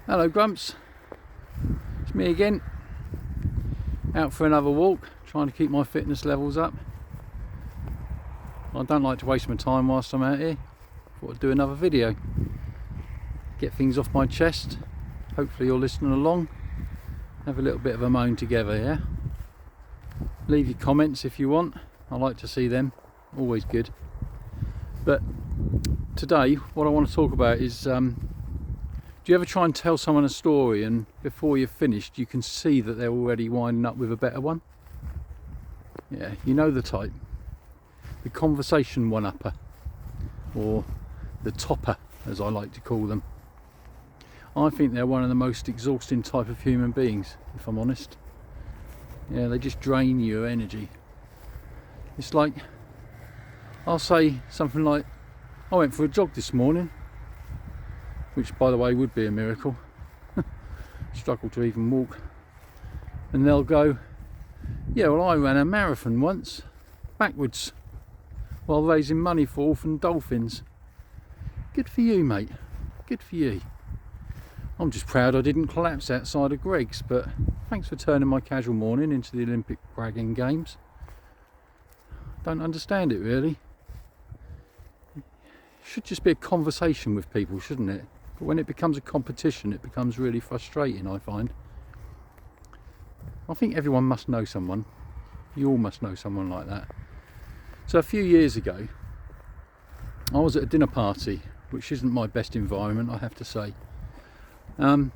Hello Grumps, it's me again, out for another walk, trying to keep my fitness levels up. I don't like to waste my time whilst I'm out here. Thought I'd do another video, get things off my chest. Hopefully you're listening along, have a little bit of a moan together, yeah? Leave your comments if you want, I like to see them, always good. But today what I want to talk about is do you ever try and tell someone a story and before you've finished you can see that they're already winding up with a better one? Yeah, you know the type. The conversation one-upper, or the topper as I like to call them. I think they're one of the most exhausting type of human beings, if I'm honest. Yeah, they just drain your energy. It's like, I'll say something like, I went for a jog this morning, which by the way would be a miracle. Struggle to even walk. And they'll go, yeah, well I ran a marathon once, backwards, while raising money for orphan dolphins. Good for you, mate, good for you. I'm just proud I didn't collapse outside of Greg's, but thanks for turning my casual morning into the Olympic bragging games. Don't understand it really. It should just be a conversation with people, shouldn't it? But when it becomes a competition, it becomes really frustrating, I find. I think everyone must know someone. You all must know someone like that. So a few years ago, I was at a dinner party, which isn't my best environment, I have to say. Me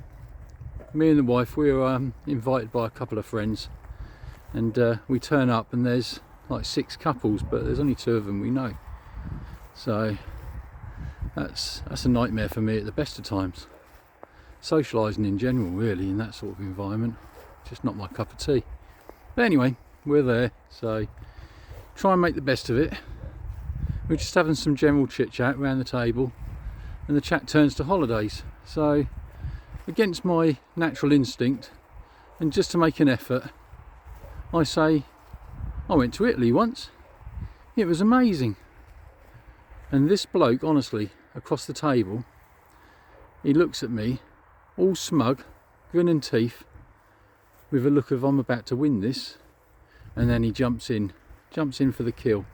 and the wife, we were invited by a couple of friends, and we turn up and there's like 6 couples, but there's only 2 of them we know. So that's a nightmare for me at the best of times. Socialising in general really in that sort of environment, just not my cup of tea. But anyway, we're there, so try and make the best of it. We're just having some general chit chat around the table and the chat turns to holidays. So against my natural instinct and just to make an effort, I say, I went to Italy once, it was amazing. And this bloke, honestly, across the table, he looks at me, all smug, grinning teeth, with a look of I'm about to win this, and then he jumps in for the kill.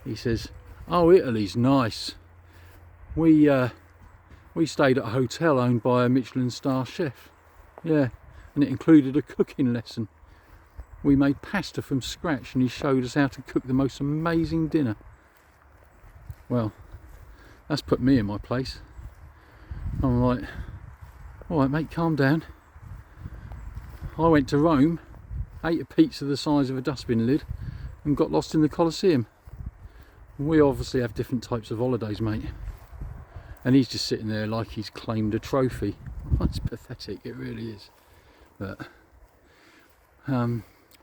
He says, oh, Italy's nice. We stayed at a hotel owned by a Michelin star chef. Yeah, and it included a cooking lesson. We made pasta from scratch and he showed us how to cook the most amazing dinner. Well, that's put me in my place. I'm like, alright mate, calm down. I went to Rome, ate a pizza the size of a dustbin lid and got lost in the Colosseum. We obviously have different types of holidays, mate. And he's just sitting there like he's claimed a trophy. It's pathetic, it really is. But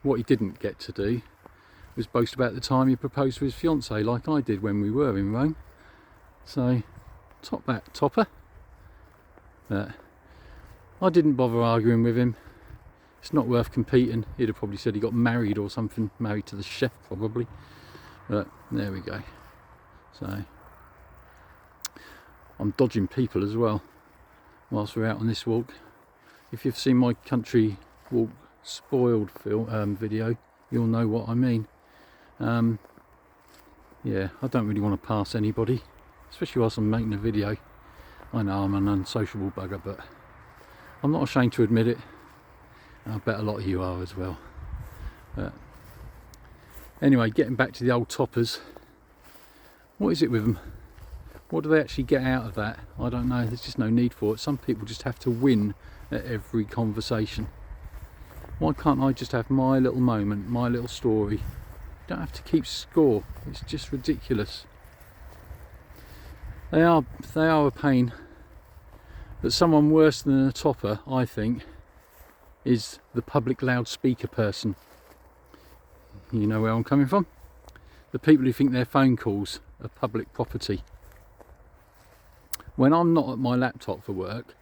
what he didn't get to do was boast about the time he proposed to his fiancée like I did when we were in Rome. So, top that topper. But I didn't bother arguing with him. It's not worth competing. He'd have probably said he got married or something, married to the chef probably. But there we go. So I'm dodging people as well whilst we're out on this walk. If you've seen my country walk spoiled video, you'll know what I mean. Yeah, I don't really want to pass anybody, especially whilst I'm making a video. I know I'm an unsociable bugger, but I'm not ashamed to admit it. I bet a lot of you are as well. But anyway, getting back to the old toppers. What is it with them? What do they actually get out of that? I don't know, there's just no need for it. Some people just have to win at every conversation. Why can't I just have my little moment, my little story? You don't have to keep score, it's just ridiculous. They are a pain. But someone worse than a topper, I think, is the public loudspeaker person. You know where I'm coming from? The people who think their phone calls are public property. When I'm not at my laptop for work,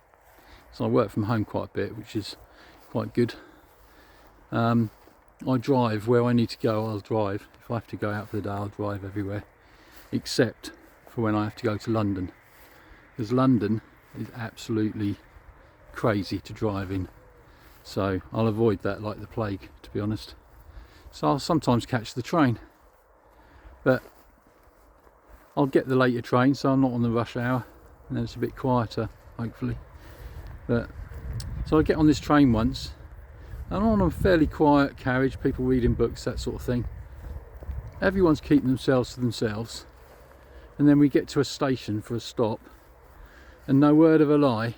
so I work from home quite a bit, which is quite good. I drive where I need to go, I'll drive. If I have to go out for the day, I'll drive everywhere, except for when I have to go to London. Because London is absolutely crazy to drive in, so I'll avoid that like the plague, to be honest. So I'll sometimes catch the train, but I'll get the later train, so I'm not on the rush hour, and then it's a bit quieter, hopefully. But so I get on this train once, and on a fairly quiet carriage, people reading books, that sort of thing. Everyone's keeping themselves to themselves, and then we get to a station for a stop, and no word of a lie,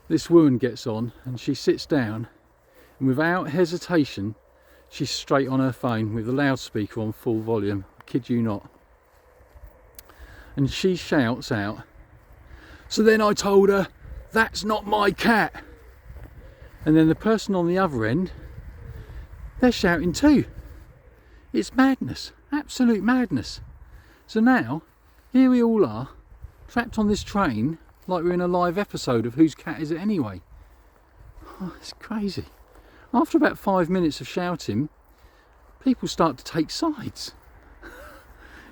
this woman gets on and she sits down, and without hesitation she's straight on her phone with the loudspeaker on full volume, I kid you not, and she shouts out, "So then I told her, that's not my cat." And then the person on the other end, they're shouting too. It's madness, absolute madness. So now, here we all are, trapped on this train like we're in a live episode of Whose Cat Is It Anyway? Oh, it's crazy. After about 5 minutes of shouting, people start to take sides.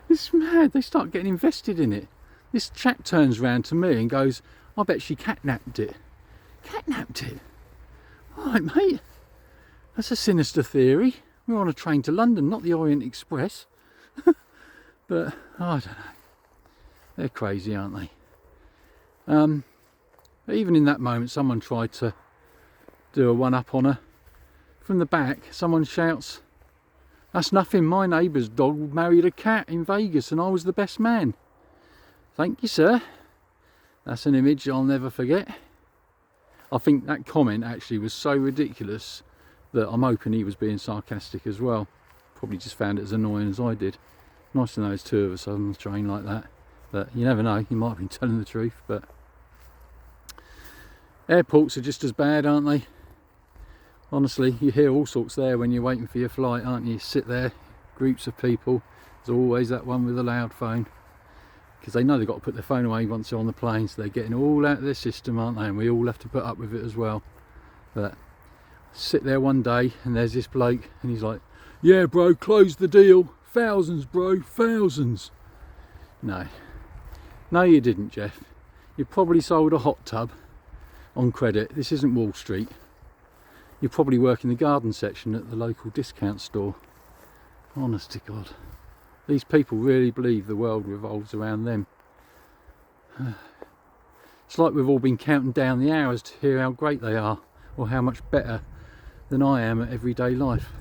It's mad, they start getting invested in it. This chap turns round to me and goes, "I bet she catnapped it." Catnapped it? Alright mate, that's a sinister theory. We're on a train to London, not the Orient Express. But I don't know, they're crazy, aren't they? But even in that moment, someone tried to do a one-up on her. From the back, someone shouts, "That's nothing, my neighbour's dog married a cat in Vegas and I was the best man." Thank you, sir. That's an image I'll never forget. I think that comment actually was so ridiculous that I'm hoping he was being sarcastic as well. Probably just found it as annoying as I did. Nice to know there's two of us on the train like that. But you never know, he might have been telling the truth. But airports are just as bad, aren't they? Honestly, you hear all sorts there when you're waiting for your flight, aren't you? You sit there, groups of people. There's always that one with a loud phone, because they know they've got to put their phone away once they're on the plane, so they're getting all out of their system, aren't they? And we all have to put up with it as well. But sit there one day and there's this bloke and he's like, "Yeah bro, close the deal, thousands bro, thousands." No you didn't, Jeff. You probably sold a hot tub on credit. This isn't Wall Street. You probably work in the garden section at the local discount store. Honest to God, these people really believe the world revolves around them. It's like we've all been counting down the hours to hear how great they are, or how much better than I am at everyday life.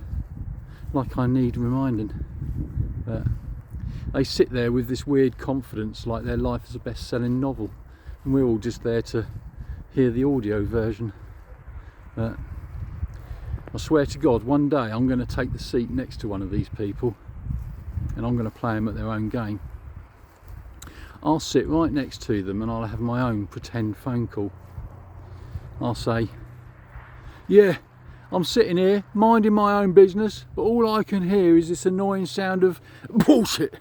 Like I need reminding. But they sit there with this weird confidence like their life is a best-selling novel, and we're all just there to hear the audio version. But I swear to God, one day I'm going to take the seat next to one of these people and I'm going to play them at their own game. I'll sit right next to them and I'll have my own pretend phone call. I'll say, "Yeah, I'm sitting here minding my own business, but all I can hear is this annoying sound of bullshit."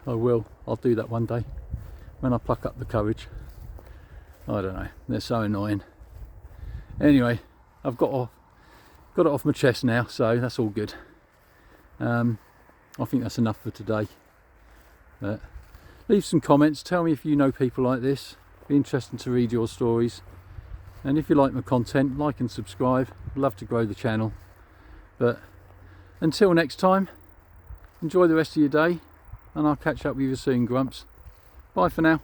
I will. I'll do that one day when I pluck up the courage. I don't know. They're so annoying. Anyway, I've got it off my chest now, so that's all good. I think that's enough for today. Leave some comments. Tell me if you know people like this. Be interesting to read your stories. And if you like my content, like and subscribe. I'd love to grow the channel. But until next time, enjoy the rest of your day, and I'll catch up with you soon, Grumps. Bye for now.